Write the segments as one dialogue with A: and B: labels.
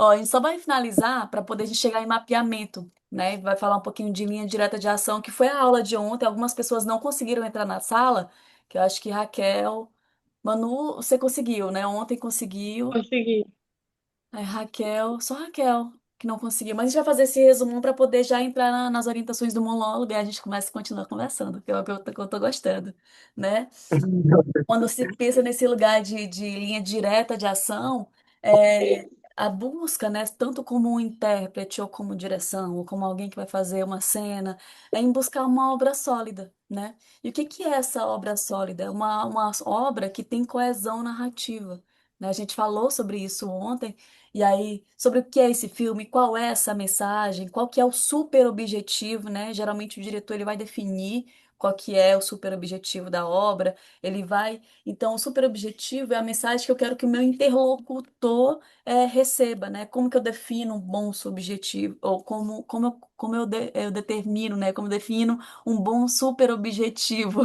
A: Ó, a gente só vai finalizar para poder a gente chegar em mapeamento, né? Vai falar um pouquinho de linha direta de ação, que foi a aula de ontem. Algumas pessoas não conseguiram entrar na sala, que eu acho que Raquel, Manu, você conseguiu, né? Ontem conseguiu.
B: Consegui.
A: Aí Raquel, só Raquel que não conseguiu. Mas a gente vai fazer esse resumão para poder já entrar nas orientações do monólogo e a gente começa a continuar conversando, que é o que eu tô gostando, né? Quando se pensa nesse lugar de linha direta de ação, é, a busca, né, tanto como um intérprete ou como direção, ou como alguém que vai fazer uma cena, é em buscar uma obra sólida, né? E o que que é essa obra sólida? É uma obra que tem coesão narrativa, né? A gente falou sobre isso ontem, e aí, sobre o que é esse filme, qual é essa mensagem, qual que é o super objetivo, né? Geralmente o diretor ele vai definir qual que é o super objetivo da obra, ele vai então, o super objetivo é a mensagem que eu quero que o meu interlocutor receba, né? Como que eu defino um bom subjetivo, ou como eu determino, né? Como eu defino um bom super objetivo.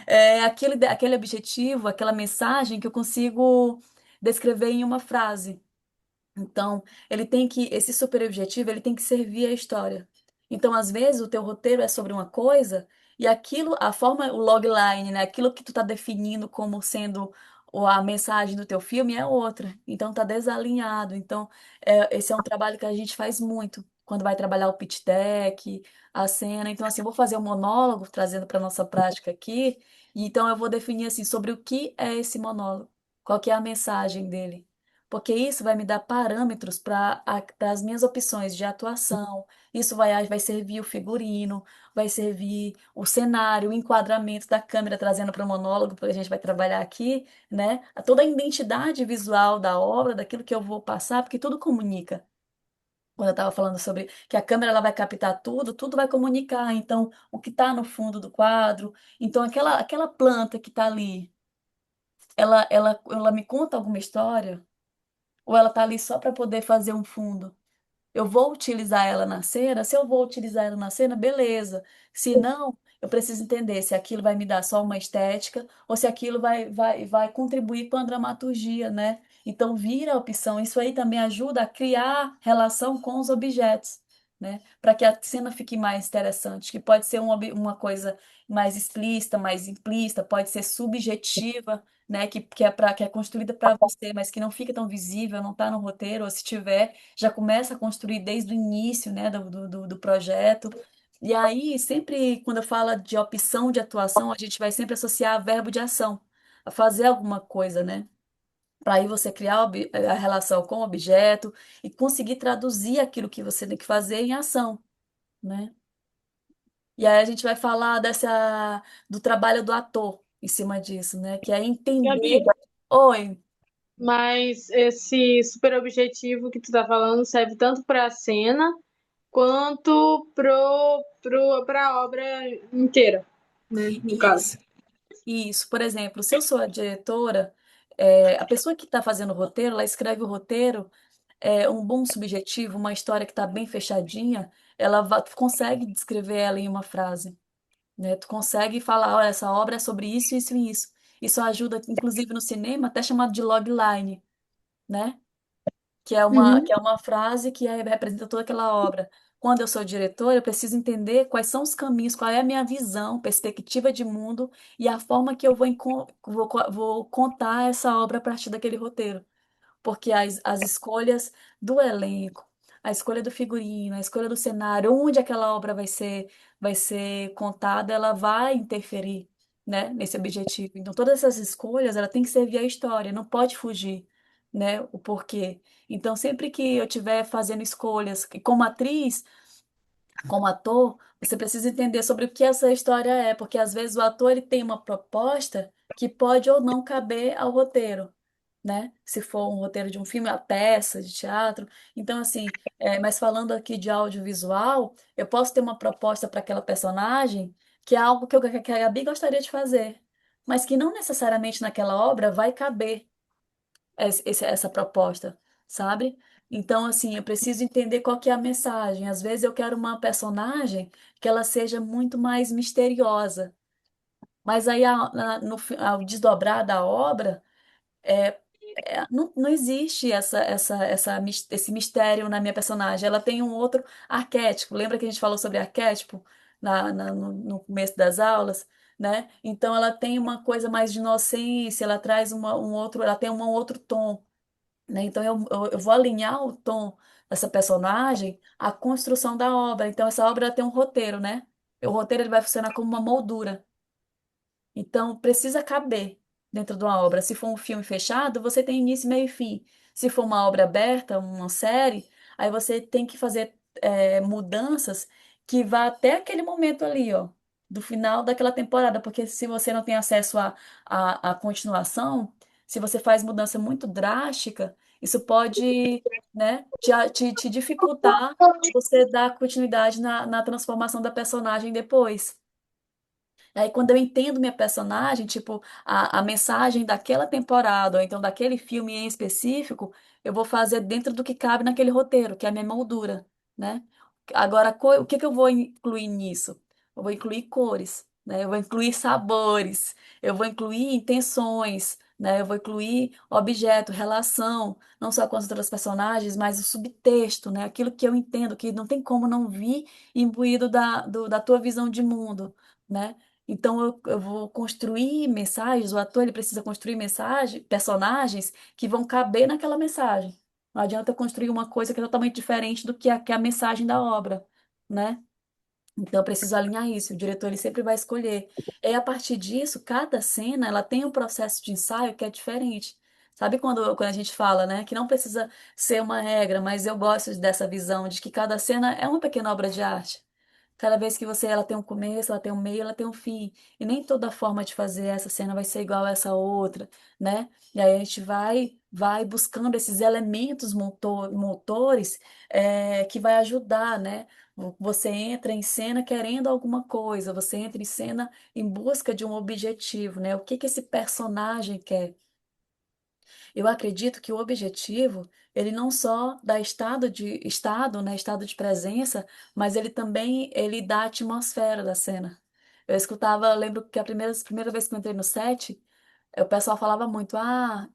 A: É aquele objetivo, aquela mensagem que eu consigo descrever em uma frase. Então, esse super objetivo, ele tem que servir à história. Então, às vezes, o teu roteiro é sobre uma coisa e aquilo, a forma, o logline, né, aquilo que tu tá definindo como sendo a mensagem do teu filme é outra. Então, tá desalinhado. Então, esse é um trabalho que a gente faz muito quando vai trabalhar o pitch deck, a cena. Então, assim, eu vou fazer um monólogo trazendo para nossa prática aqui, e então eu vou definir assim sobre o que é esse monólogo, qual que é a mensagem dele, porque isso vai me dar parâmetros para as minhas opções de atuação. Isso vai servir o figurino, vai servir o cenário, o enquadramento da câmera, trazendo para o monólogo, porque a gente vai trabalhar aqui, né? Toda a identidade visual da obra, daquilo que eu vou passar, porque tudo comunica. Quando eu estava falando sobre que a câmera ela vai captar tudo, tudo vai comunicar. Então, o que está no fundo do quadro, então aquela planta que está ali, ela me conta alguma história? Ou ela tá ali só para poder fazer um fundo? Eu vou utilizar ela na cena? Se eu vou utilizar ela na cena, beleza. Se não, eu preciso entender se aquilo vai me dar só uma estética ou se aquilo vai contribuir com a dramaturgia, né? Então, vira a opção. Isso aí também ajuda a criar relação com os objetos, né? Para que a cena fique mais interessante, que pode ser uma coisa mais explícita, mais implícita, pode ser subjetiva, né? Que é construída para você, mas que não fica tão visível, não está no roteiro, ou se tiver já começa a construir desde o início, né, do projeto. E aí, sempre quando eu falo de opção de atuação, a gente vai sempre associar verbo de ação, a fazer alguma coisa, né? Para aí você criar a relação com o objeto e conseguir traduzir aquilo que você tem que fazer em ação, né? E aí a gente vai falar do trabalho do ator em cima disso, né? Que é entender.
B: Gabi,
A: Oi.
B: mas esse super objetivo que tu tá falando serve tanto para a cena quanto pra obra inteira, né? No caso.
A: Isso. Isso, por exemplo, se eu sou a diretora, a pessoa que está fazendo o roteiro, ela escreve o roteiro, um bom subjetivo, uma história que está bem fechadinha, tu consegue descrever ela em uma frase, né? Tu consegue falar, olha, essa obra é sobre isso, isso e isso. Isso ajuda, inclusive no cinema, até chamado de logline, né?
B: Uhum.
A: Que é uma frase que representa toda aquela obra. Quando eu sou diretora, eu preciso entender quais são os caminhos, qual é a minha visão, perspectiva de mundo e a forma que eu vou contar essa obra a partir daquele roteiro. Porque as escolhas do elenco, a escolha do figurino, a escolha do cenário, onde aquela obra vai ser contada, ela vai interferir, né, nesse objetivo. Então, todas essas escolhas, ela tem que servir à história, não pode fugir, né, o porquê. Então, sempre que eu estiver fazendo escolhas, e como atriz, como ator, você precisa entender sobre o que essa história é, porque às vezes o ator ele tem uma proposta que pode ou não caber ao roteiro, né? Se for um roteiro de um filme, a peça de teatro. Então, assim, mas falando aqui de audiovisual, eu posso ter uma proposta para aquela personagem que é algo que a Gabi gostaria de fazer, mas que não necessariamente naquela obra vai caber essa proposta, sabe? Então, assim, eu preciso entender qual que é a mensagem. Às vezes eu quero uma personagem que ela seja muito mais misteriosa, mas aí ao desdobrar da obra, não existe esse mistério na minha personagem. Ela tem um outro arquétipo. Lembra que a gente falou sobre arquétipo no começo das aulas, né? Então ela tem uma coisa mais de inocência, ela traz um outro, ela tem um outro tom, né? Então eu vou alinhar o tom dessa personagem à construção da obra. Então essa obra ela tem um roteiro, né? O roteiro ele vai funcionar como uma moldura. Então, precisa caber dentro de uma obra. Se for um filme fechado, você tem início, meio e fim. Se for uma obra aberta, uma série, aí você tem que fazer mudanças que vá até aquele momento ali, ó, do final daquela temporada. Porque se você não tem acesso à continuação, se você faz mudança muito drástica, isso pode, né, te dificultar você dar continuidade na transformação da personagem depois. Aí, quando eu entendo minha personagem, tipo, a mensagem daquela temporada, ou então daquele filme em específico, eu vou fazer dentro do que cabe naquele roteiro, que é a minha moldura, né? Agora, o que que eu vou incluir nisso? Eu vou incluir cores, né? Eu vou incluir sabores, eu vou incluir intenções, né? Eu vou incluir objeto, relação, não só com as outras personagens, mas o subtexto, né? Aquilo que eu entendo, que não tem como não vir imbuído da tua visão de mundo, né? Então eu vou construir mensagens, o ator ele precisa construir mensagens, personagens que vão caber naquela mensagem. Não adianta eu construir uma coisa que é totalmente diferente do que a mensagem da obra, né? Então eu preciso alinhar isso. O diretor ele sempre vai escolher. E a partir disso, cada cena ela tem um processo de ensaio que é diferente. Sabe quando a gente fala, né, que não precisa ser uma regra, mas eu gosto dessa visão de que cada cena é uma pequena obra de arte. Cada vez que ela tem um começo, ela tem um meio, ela tem um fim. E nem toda forma de fazer essa cena vai ser igual a essa outra, né? E aí a gente vai buscando esses elementos motores que vai ajudar, né? Você entra em cena querendo alguma coisa, você entra em cena em busca de um objetivo, né? O que que esse personagem quer? Eu acredito que o objetivo, ele não só dá estado de presença, mas ele também ele dá a atmosfera da cena. Eu lembro que a primeira vez que eu entrei no set, o pessoal falava muito,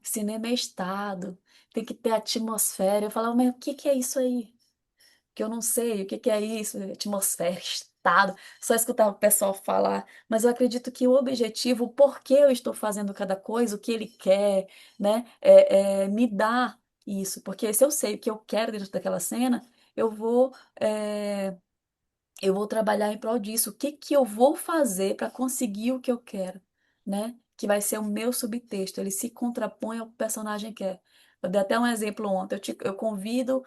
A: cinema é estado, tem que ter atmosfera. Eu falava, mas o que que é isso aí? Que eu não sei o que que é isso, atmosfera, estado, só escutava o pessoal falar, mas eu acredito que o objetivo, o porquê eu estou fazendo cada coisa, o que ele quer, né, me dá isso, porque se eu sei o que eu quero dentro daquela cena, eu vou, é, eu vou trabalhar em prol disso, o que que eu vou fazer para conseguir o que eu quero, né, que vai ser o meu subtexto, ele se contrapõe ao que o personagem quer. Eu dei até um exemplo ontem, eu convido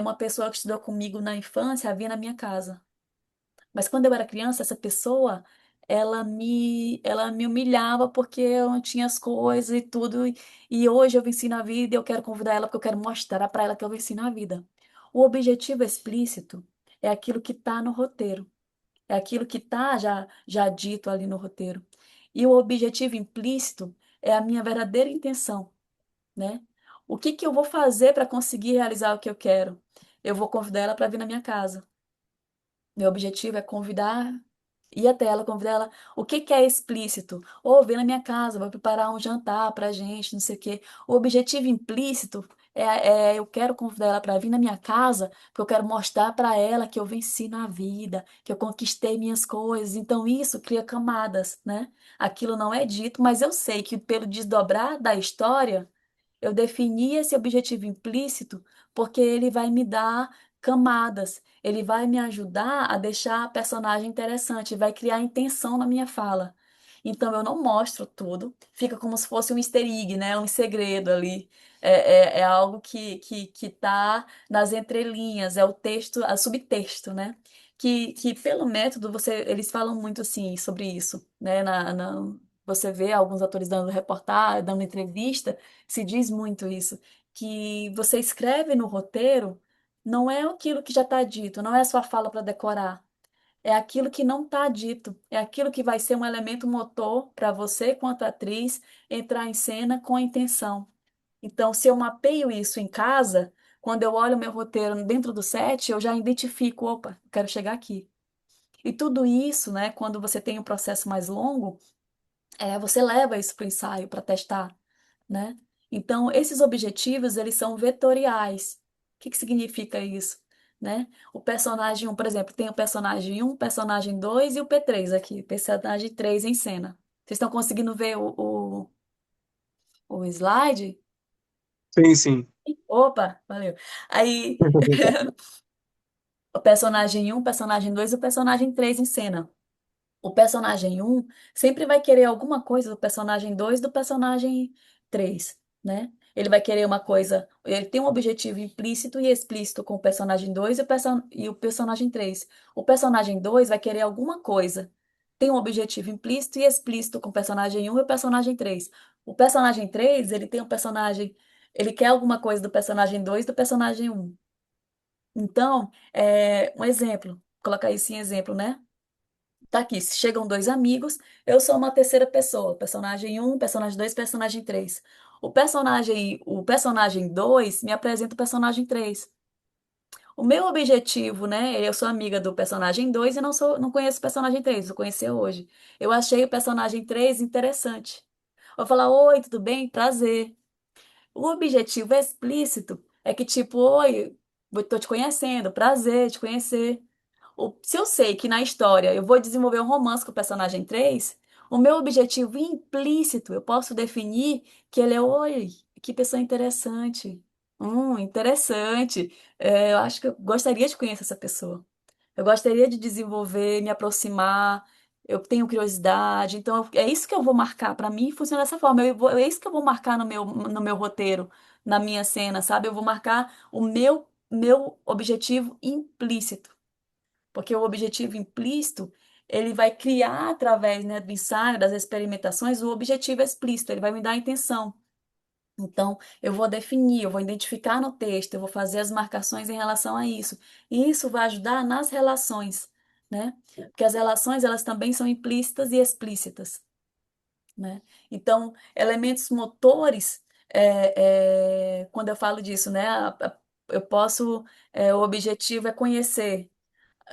A: uma pessoa que estudou comigo na infância a vir na minha casa. Mas quando eu era criança, essa pessoa, ela me humilhava porque eu não tinha as coisas e tudo. E hoje eu venci na vida e eu quero convidar ela porque eu quero mostrar para ela que eu venci na vida. O objetivo explícito é aquilo que está no roteiro. É aquilo que está já dito ali no roteiro. E o objetivo implícito é a minha verdadeira intenção, né? O que que eu vou fazer para conseguir realizar o que eu quero? Eu vou convidar ela para vir na minha casa. Meu objetivo é convidar, ir até ela, convidar ela. O que que é explícito? Ou vem na minha casa, vou preparar um jantar pra gente, não sei o quê. O objetivo implícito eu quero convidar ela para vir na minha casa, porque eu quero mostrar para ela que eu venci na vida, que eu conquistei minhas coisas. Então isso cria camadas, né? Aquilo não é dito, mas eu sei que pelo desdobrar da história eu defini esse objetivo implícito porque ele vai me dar camadas, ele vai me ajudar a deixar a personagem interessante, vai criar intenção na minha fala. Então eu não mostro tudo, fica como se fosse um easter egg, né? Um segredo ali. É algo que tá nas entrelinhas, é o texto, o subtexto, né? Que pelo método eles falam muito assim sobre isso, né? Você vê alguns atores dando reportagem, dando entrevista se diz muito isso, que você escreve no roteiro, não é aquilo que já está dito, não é a sua fala para decorar, é aquilo que não está dito, é aquilo que vai ser um elemento motor para você, quanto atriz, entrar em cena com a intenção. Então, se eu mapeio isso em casa, quando eu olho o meu roteiro dentro do set, eu já identifico, opa, quero chegar aqui. E tudo isso, né, quando você tem um processo mais longo, você leva isso para o ensaio para testar, né? Então, esses objetivos, eles são vetoriais. O que que significa isso? Né? O personagem um, por exemplo, tem o personagem um, o personagem 2 e o P3 aqui, personagem 3 em cena. Vocês estão conseguindo ver o slide?
C: Sim, sim.
A: Opa, valeu. Aí, o personagem um, o personagem 2 e o personagem 3 em cena. O personagem um sempre vai querer alguma coisa do personagem 2 do personagem 3, né? Ele vai querer uma coisa, ele tem um objetivo implícito e explícito com o personagem 2 e o personagem 3. O personagem 2 vai querer alguma coisa. Tem um objetivo implícito e explícito com o personagem um e o personagem 3. O personagem 3 ele tem um personagem, ele quer alguma coisa do personagem 2 e do personagem um. Então, um exemplo, vou colocar isso em exemplo, né? Tá aqui, se chegam dois amigos, eu sou uma terceira pessoa, personagem um, personagem 2, personagem 3. O personagem 2 me apresenta o personagem 3. O meu objetivo, né? Eu sou amiga do personagem 2 e não conheço o personagem 3, vou conhecer hoje. Eu achei o personagem 3 interessante. Vou falar, oi, tudo bem? Prazer. O objetivo explícito é que, tipo, oi, tô te conhecendo, prazer te conhecer. Se eu sei que na história eu vou desenvolver um romance com o personagem 3, o meu objetivo implícito, eu posso definir que ele é, oi, que pessoa interessante. Interessante. Eu acho que eu gostaria de conhecer essa pessoa. Eu gostaria de desenvolver, me aproximar. Eu tenho curiosidade. Então, é isso que eu vou marcar. Para mim, funciona dessa forma. É isso que eu vou marcar no meu roteiro, na minha cena, sabe? Eu vou marcar o meu objetivo implícito. Porque o objetivo implícito, ele vai criar através, né, do ensaio, das experimentações, o objetivo explícito, ele vai me dar a intenção. Então, eu vou definir, eu vou identificar no texto, eu vou fazer as marcações em relação a isso. E isso vai ajudar nas relações, né? Porque as relações, elas também são implícitas e explícitas, né? Então, elementos motores, quando eu falo disso, né? Eu posso, o objetivo é conhecer.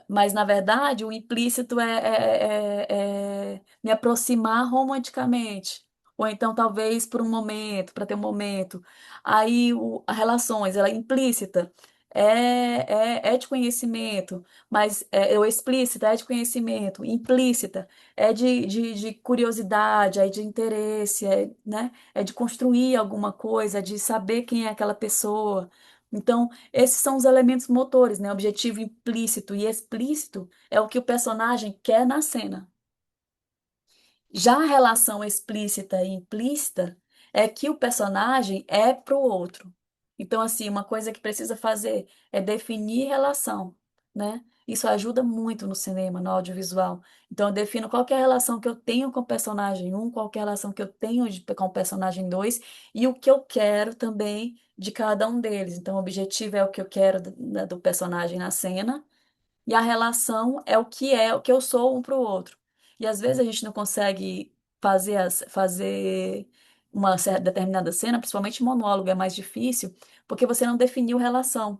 A: Mas, na verdade, o implícito é me aproximar romanticamente. Ou então, talvez, por um momento, para ter um momento. Aí, as relações, ela é implícita, é de conhecimento, mas o explícita é de conhecimento, implícita é de curiosidade, é de interesse, né? É de construir alguma coisa, é de saber quem é aquela pessoa. Então, esses são os elementos motores, né? Objetivo implícito e explícito é o que o personagem quer na cena. Já a relação explícita e implícita é que o personagem é para o outro. Então, assim, uma coisa que precisa fazer é definir relação, né? Isso ajuda muito no cinema, no audiovisual. Então, eu defino qual que é a relação que eu tenho com o personagem um, qual que é a relação que eu tenho com o personagem 2 e o que eu quero também de cada um deles. Então, o objetivo é o que eu quero do personagem na cena e a relação é o que eu sou um para o outro. E às vezes a gente não consegue fazer uma determinada cena, principalmente monólogo, é mais difícil, porque você não definiu relação.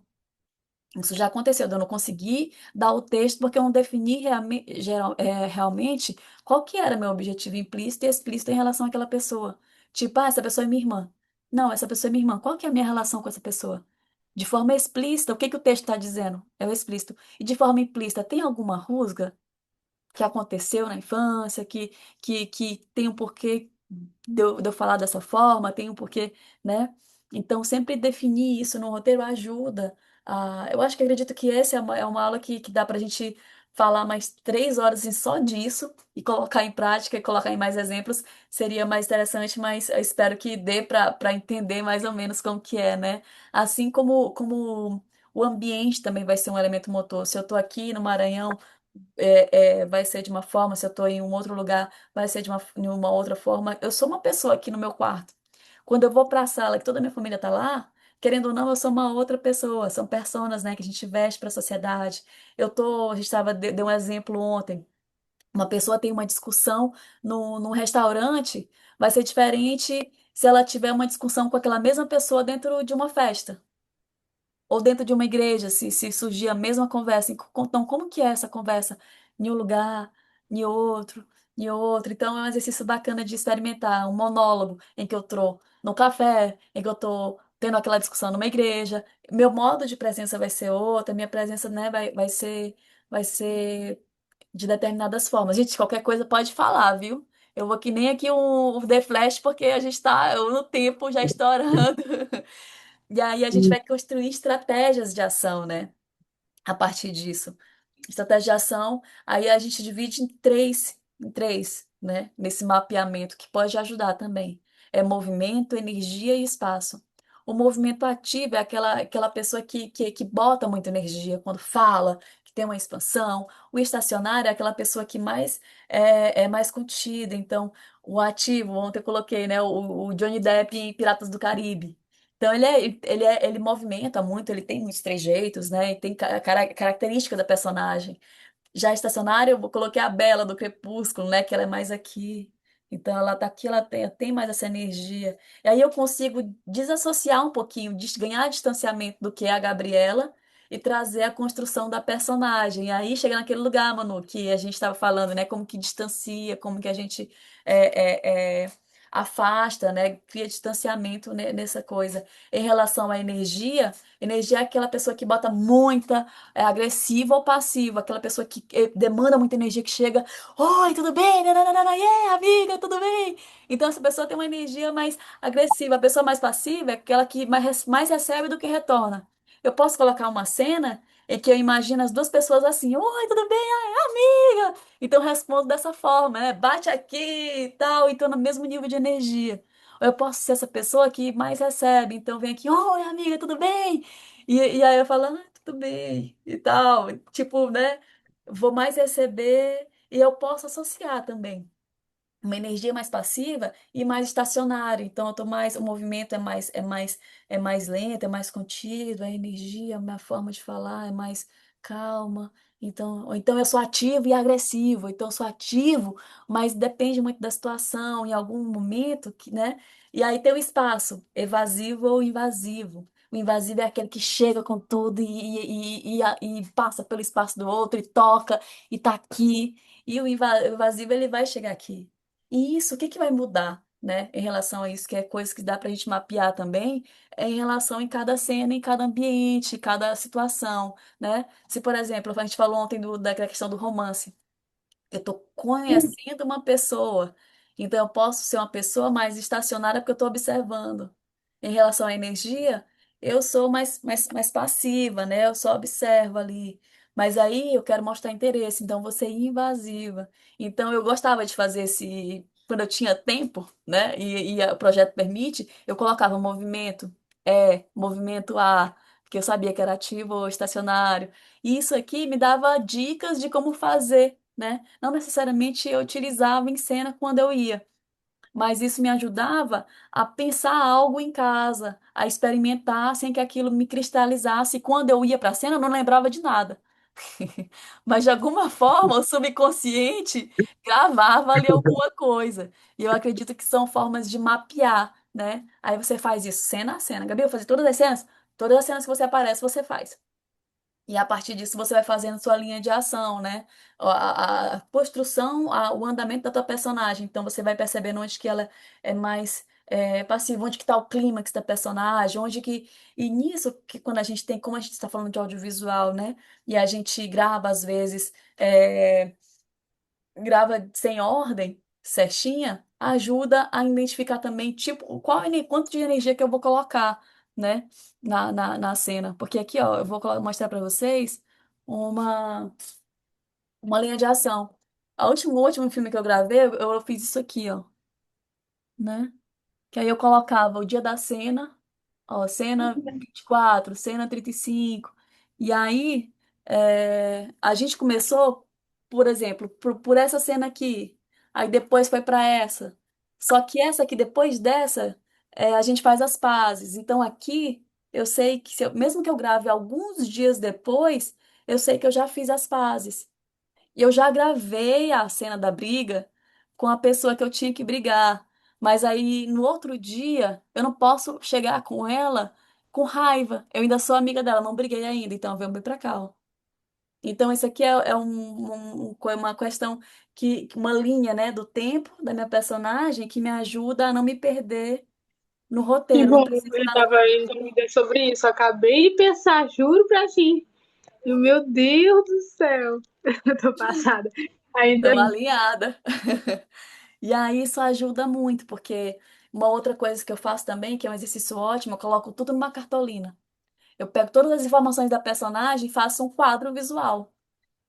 A: Isso já aconteceu, eu não consegui dar o texto porque eu não defini realmente qual que era meu objetivo implícito e explícito em relação àquela pessoa. Tipo, essa pessoa é minha irmã. Não, essa pessoa é minha irmã. Qual que é a minha relação com essa pessoa? De forma explícita, o que que o texto está dizendo? É o explícito. E de forma implícita, tem alguma rusga que aconteceu na infância, que tem um porquê de eu falar dessa forma, tem um porquê, né? Então, sempre definir isso no roteiro ajuda. Eu acho que acredito que essa é uma aula que dá para a gente falar mais 3 horas assim, só disso e colocar em prática e colocar em mais exemplos. Seria mais interessante, mas eu espero que dê para entender mais ou menos como que é, né? Assim como o ambiente também vai ser um elemento motor. Se eu estou aqui no Maranhão, vai ser de uma forma, se eu estou em um outro lugar, vai ser de uma outra forma. Eu sou uma pessoa aqui no meu quarto. Quando eu vou para a sala, que toda a minha família está lá, querendo ou não, eu sou uma outra pessoa. São personas, né, que a gente veste para a sociedade. A gente deu um exemplo ontem. Uma pessoa tem uma discussão num restaurante, vai ser diferente se ela tiver uma discussão com aquela mesma pessoa dentro de uma festa. Ou dentro de uma igreja, se surgir a mesma conversa. Então, como que é essa conversa em um lugar, em outro? e outro. Então é um exercício bacana de experimentar, um monólogo em que eu tô no café, em que eu tô tendo aquela discussão numa igreja. Meu modo de presença vai ser outra, minha presença, né, vai ser de determinadas formas. Gente, qualquer coisa pode falar, viu? Eu vou que nem aqui o The Flash, porque a gente tá no tempo já estourando. E aí a gente vai construir estratégias de ação, né? A partir disso. Estratégia de ação, aí a gente divide em três, né? Nesse mapeamento que pode ajudar também. É movimento, energia e espaço. O movimento ativo é aquela pessoa que bota muita energia quando fala, que tem uma expansão. O estacionário é aquela pessoa que mais é mais contida. Então, o ativo, ontem eu coloquei, né? O Johnny Depp em Piratas do Caribe. Então ele movimenta muito, ele tem muitos trejeitos, né? E tem característica da personagem. Já estacionária, eu coloquei a Bela do Crepúsculo, né? Que ela é mais aqui. Então ela tá aqui, ela tem mais essa energia. E aí eu consigo desassociar um pouquinho, ganhar distanciamento do que é a Gabriela e trazer a construção da personagem. E aí chega naquele lugar, Manu, que a gente estava falando, né? Como que distancia, como que a gente afasta, né? Cria distanciamento nessa coisa. Em relação à energia, energia é aquela pessoa que bota muita agressiva ou passiva, aquela pessoa que demanda muita energia, que chega, oi, tudo bem? Nananana, yeah, amiga, tudo bem? Então, essa pessoa tem uma energia mais agressiva. A pessoa mais passiva é aquela que mais recebe do que retorna. Eu posso colocar uma cena em que eu imagino as duas pessoas assim, oi, tudo bem? Ai, amiga! Então, eu respondo dessa forma, né? Bate aqui e tal, então, no mesmo nível de energia. Ou eu posso ser essa pessoa que mais recebe, então vem aqui, oi, amiga, tudo bem? E aí eu falo, tudo bem e tal. Tipo, né? Vou mais receber e eu posso associar também uma energia mais passiva e mais estacionária. Então, eu tô mais, o movimento é mais lento, é mais contido, a energia, a minha forma de falar é mais calma. Então, ou então eu sou ativo e agressivo. Então, eu sou ativo, mas depende muito da situação, em algum momento, né? E aí tem o espaço, evasivo ou invasivo. O invasivo é aquele que chega com tudo e passa pelo espaço do outro e toca e tá aqui. E o invasivo, ele vai chegar aqui. E isso, o que que vai mudar, né, em relação a isso, que é coisa que dá para a gente mapear também, é em relação em cada cena, em cada ambiente, cada situação, né? Se, por exemplo, a gente falou ontem daquela questão do romance. Eu estou conhecendo uma pessoa. Então, eu posso ser uma pessoa mais estacionária porque eu estou observando. Em relação à energia, eu sou mais passiva, né? Eu só observo ali. Mas aí eu quero mostrar interesse, então vou ser invasiva. Então, eu gostava de fazer esse. Quando eu tinha tempo, né? E o projeto permite, eu colocava movimento movimento A, porque eu sabia que era ativo ou estacionário. E isso aqui me dava dicas de como fazer, né? Não necessariamente eu utilizava em cena quando eu ia, mas isso me ajudava a pensar algo em casa, a experimentar sem que aquilo me cristalizasse. E quando eu ia para a cena, eu não lembrava de nada. Mas de alguma forma, o subconsciente gravava ali alguma coisa. E eu acredito que são formas de mapear, né? Aí você faz isso cena a cena. Gabi, eu vou fazer todas as cenas? Todas as cenas que você aparece, você faz. E a partir disso você vai fazendo sua linha de ação, né? A construção, o andamento da tua personagem. Então você vai percebendo onde que ela é mais passiva, onde que tá o clímax da personagem, onde que... E nisso, que quando a gente tem, como a gente está falando de audiovisual, né? E a gente grava, às vezes, grava sem ordem, certinha, ajuda a identificar também, tipo, quanto de energia que eu vou colocar, né, na cena. Porque aqui, ó, eu vou mostrar para vocês uma, uma linha de ação. O último filme que eu gravei, eu fiz isso aqui, ó, né? Que aí eu colocava o dia da cena, ó, cena 24, cena 35. E aí, a gente começou, por exemplo, por essa cena aqui. Aí depois foi para essa. Só que essa aqui, depois dessa, a gente faz as pazes. Então aqui, eu sei que, mesmo que eu grave alguns dias depois, eu sei que eu já fiz as pazes. E eu já gravei a cena da briga com a pessoa que eu tinha que brigar. Mas aí no outro dia eu não posso chegar com ela com raiva. Eu ainda sou amiga dela, não briguei ainda, então vamos vir pra cá, ó. Então, isso aqui é uma questão uma linha, né, do tempo da minha personagem que me ajuda a não me perder no
B: Que
A: roteiro, não
B: bom,
A: precisa
B: eu
A: estar.
B: tava em dúvida sobre isso. Acabei de pensar, juro pra ti. E, meu Deus do céu, eu tô passada. Ainda
A: Estamos alinhada. E aí isso ajuda muito, porque uma outra coisa que eu faço também, que é um exercício ótimo, eu coloco tudo numa cartolina. Eu pego todas as informações da personagem e faço um quadro visual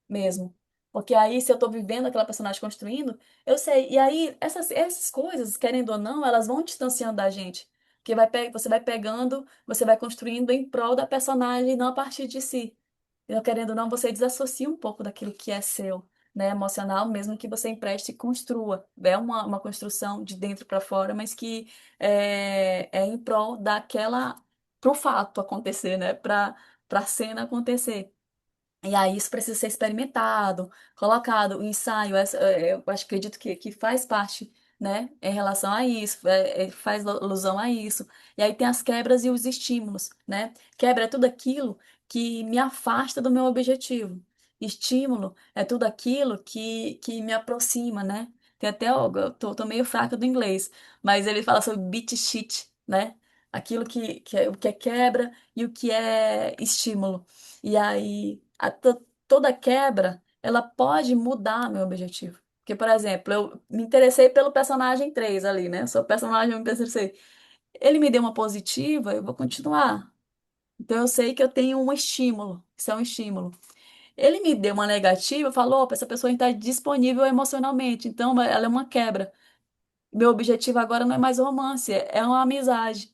A: mesmo. Porque aí, se eu tô vivendo aquela personagem construindo, eu sei. E aí, essas coisas, querendo ou não, elas vão distanciando da gente. Porque você vai pegando, você vai construindo em prol da personagem, não a partir de si. Eu, querendo ou não, você desassocia um pouco daquilo que é seu, né, emocional, mesmo que você empreste e construa. É uma construção de dentro para fora, mas que é em prol daquela, pro fato acontecer, né, para a cena acontecer. E aí isso precisa ser experimentado, colocado, o ensaio, eu acredito que faz parte, né, em relação a isso, faz alusão a isso. E aí tem as quebras e os estímulos, né? Quebra é tudo aquilo que me afasta do meu objetivo. Estímulo é tudo aquilo que me aproxima, né? Tem até, eu tô meio fraca do inglês, mas ele fala sobre beat sheet, né? Aquilo o que é quebra e o que é estímulo. E aí, toda quebra, ela pode mudar meu objetivo. Porque, por exemplo, eu me interessei pelo personagem 3 ali, né? Sou o personagem, eu me interessei. Ele me deu uma positiva, eu vou continuar. Então, eu sei que eu tenho um estímulo. Isso é um estímulo. Ele me deu uma negativa, falou, opa, essa pessoa está disponível emocionalmente. Então, ela é uma quebra. Meu objetivo agora não é mais romance, é uma amizade.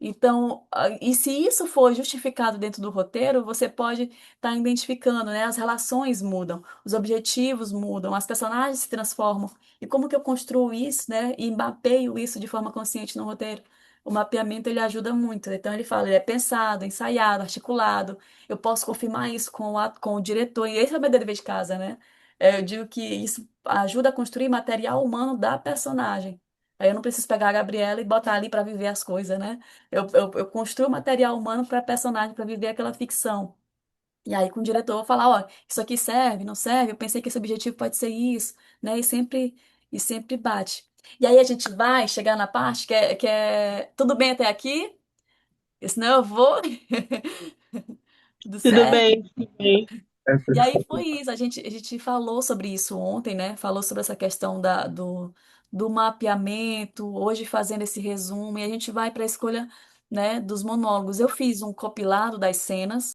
A: Então, e se isso for justificado dentro do roteiro, você pode estar identificando, né? As relações mudam, os objetivos mudam, as personagens se transformam. E como que eu construo isso, né? E mapeio isso de forma consciente no roteiro? O mapeamento ele ajuda muito. Então ele fala, ele é pensado, ensaiado, articulado. Eu posso confirmar isso com o diretor. E esse é o meu dever de casa, né? Eu digo que isso ajuda a construir material humano da personagem. Aí eu não preciso pegar a Gabriela e botar ali para viver as coisas, né? Eu construo material humano para personagem, para viver aquela ficção. E aí, com o diretor, eu vou falar: ó, isso aqui serve, não serve? Eu pensei que esse objetivo pode ser isso, né? E sempre bate. E aí, a gente vai chegar na parte que é tudo bem até aqui? Senão eu vou. Tudo
B: tudo
A: certo?
B: bem, tudo bem.
C: É
A: E aí
C: perfeito.
A: foi isso, a gente falou sobre isso ontem, né? Falou sobre essa questão do mapeamento, hoje fazendo esse resumo, e a gente vai para a escolha, né, dos monólogos. Eu fiz um compilado das cenas.